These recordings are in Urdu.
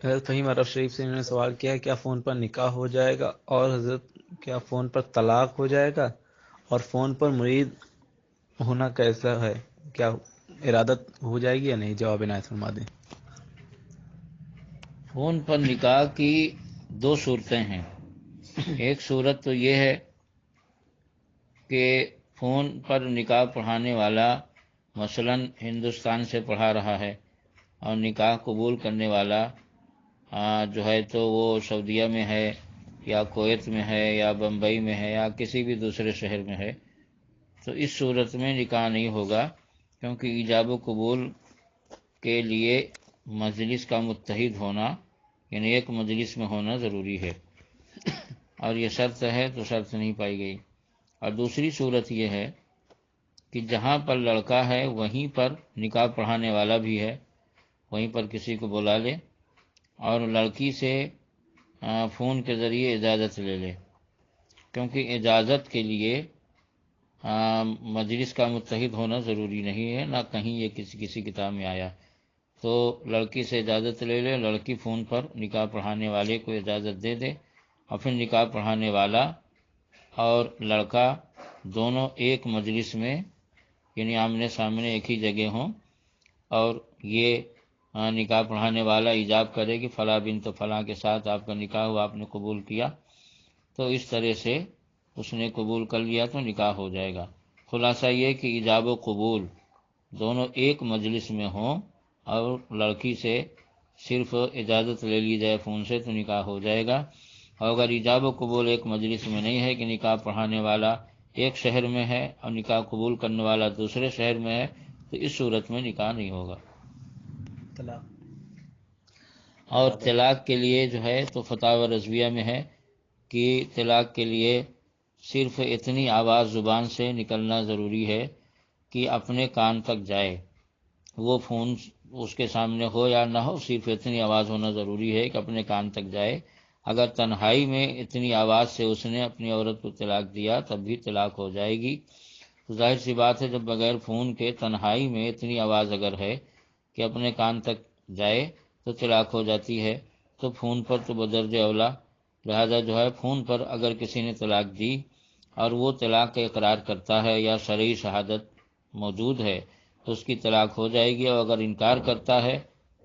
حضرت فہیم عرب شریف سے انہوں نے سوال کیا کیا فون پر نکاح ہو جائے گا، اور حضرت کیا فون پر طلاق ہو جائے گا، اور فون پر مرید ہونا کیسا ہے، کیا ارادت ہو جائے گی یا نہیں؟ جواب عنایت فرما دیں۔ فون پر نکاح کی دو صورتیں ہیں۔ ایک صورت تو یہ ہے کہ فون پر نکاح پڑھانے والا مثلاً ہندوستان سے پڑھا رہا ہے اور نکاح قبول کرنے والا جو ہے تو وہ سعودیہ میں ہے یا کویت میں ہے یا بمبئی میں ہے یا کسی بھی دوسرے شہر میں ہے، تو اس صورت میں نکاح نہیں ہوگا، کیونکہ ایجاب و قبول کے لیے مجلس کا متحد ہونا، یعنی ایک مجلس میں ہونا ضروری ہے، اور یہ شرط ہے تو شرط نہیں پائی گئی۔ اور دوسری صورت یہ ہے کہ جہاں پر لڑکا ہے وہیں پر نکاح پڑھانے والا بھی ہے، وہیں پر کسی کو بلا لے اور لڑکی سے فون کے ذریعے اجازت لے لے، کیونکہ اجازت کے لیے مجلس کا متحد ہونا ضروری نہیں ہے، نہ کہیں یہ کسی کتاب میں آیا۔ تو لڑکی سے اجازت لے لے، لڑکی فون پر نکاح پڑھانے والے کو اجازت دے دے، اور پھر نکاح پڑھانے والا اور لڑکا دونوں ایک مجلس میں، یعنی آمنے سامنے ایک ہی جگہ ہوں، اور یہ نکاح پڑھانے والا ایجاب کرے کہ فلاں بنت فلاں کے ساتھ آپ کا نکاح ہوا، آپ نے قبول کیا، تو اس طرح سے اس نے قبول کر لیا تو نکاح ہو جائے گا۔ خلاصہ یہ کہ ایجاب و قبول دونوں ایک مجلس میں ہوں اور لڑکی سے صرف اجازت لے لی جائے فون سے تو نکاح ہو جائے گا، اور اگر ایجاب و قبول ایک مجلس میں نہیں ہے کہ نکاح پڑھانے والا ایک شہر میں ہے اور نکاح قبول کرنے والا دوسرے شہر میں ہے، تو اس صورت میں نکاح نہیں ہوگا۔ طلاق اور طلاق کے لیے جو ہے تو فتاوی رضویہ میں ہے کہ طلاق کے لیے صرف اتنی آواز زبان سے نکلنا ضروری ہے کہ اپنے کان تک جائے، وہ فون اس کے سامنے ہو یا نہ ہو، صرف اتنی آواز ہونا ضروری ہے کہ اپنے کان تک جائے۔ اگر تنہائی میں اتنی آواز سے اس نے اپنی عورت کو طلاق دیا تب بھی طلاق ہو جائے گی۔ تو ظاہر سی بات ہے جب بغیر فون کے تنہائی میں اتنی آواز اگر ہے کہ اپنے کان تک جائے تو طلاق ہو جاتی ہے۔ تو فون پر تو بدرجہ اولا، لہذا جو ہے فون پر اگر کسی نے طلاق دی اور وہ طلاق کا اقرار کرتا ہے یا شرعی شہادت موجود ہے تو اس کی طلاق ہو جائے گی، اور اگر انکار کرتا ہے،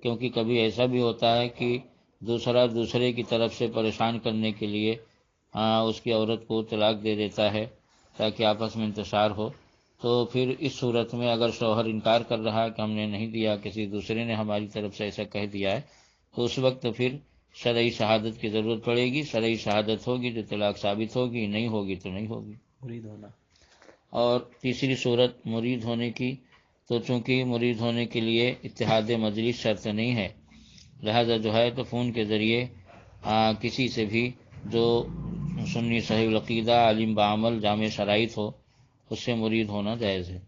کیونکہ کبھی ایسا بھی ہوتا ہے کہ دوسرا دوسرے کی طرف سے پریشان کرنے کے لیے اس کی عورت کو طلاق دے دیتا ہے تاکہ آپس میں انتشار ہو، تو پھر اس صورت میں اگر شوہر انکار کر رہا ہے کہ ہم نے نہیں دیا، کسی دوسرے نے ہماری طرف سے ایسا کہہ دیا ہے، تو اس وقت پھر شرعی شہادت کی ضرورت پڑے گی۔ شرعی شہادت ہوگی تو طلاق ثابت ہوگی، نہیں ہوگی تو نہیں ہوگی۔ مرید ہونا۔ اور تیسری صورت مرید ہونے کی، تو چونکہ مرید ہونے کے لیے اتحاد مجلس شرط نہیں ہے، لہذا جو ہے تو فون کے ذریعے کسی سے بھی جو سنی صحیح العقیدہ، عالم بعمل، جامع شرائط ہو، اس سے مرید ہونا جائز ہے۔